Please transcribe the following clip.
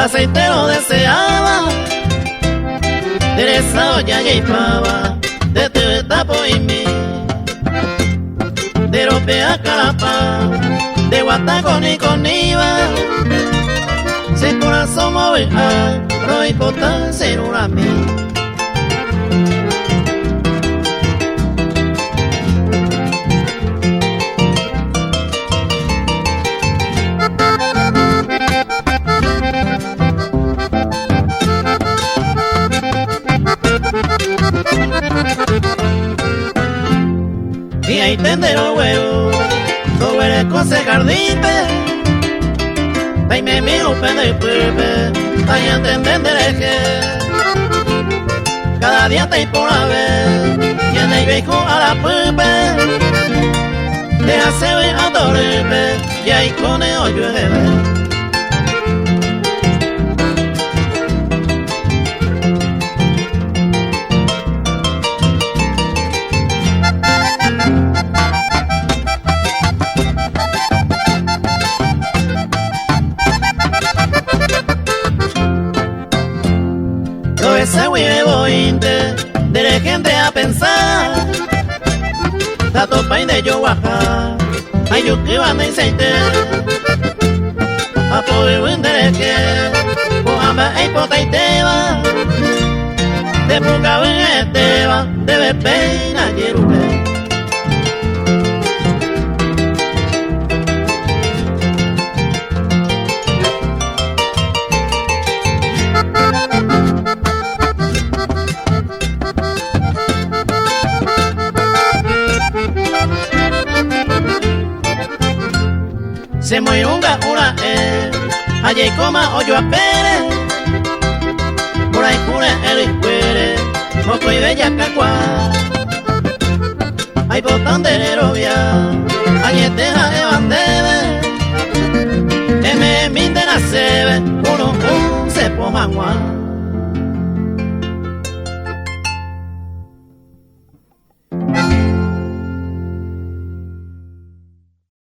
aceite lo deseaba, Teresa olla y pava, de tu tapo y mí, de Europea Calapa, de Guataco ni con Iba, sin corazón mover, no importa ser una mí. Y ahí tendero huevo, todo el cose jardín, ahí me miro pende pepe, ahí entender que cada día te por la vez, y el viejo a la pepe, déjase ver a torrepe, y ahí con el hoyo de ver. Ese huevo inte, de gente a pensar, tato pain de yo baja, ay yo que van a aceite, a poder vender que, cojamba ay pota y te va, de poca ven te va, debe pena yerupe. Se muere una allá coma o yo a pere, por ahí cure el escuere, moco y bella cacua, hay botón de nerovia, allá teja de bandera, me minde la sebe, uno se poma guan.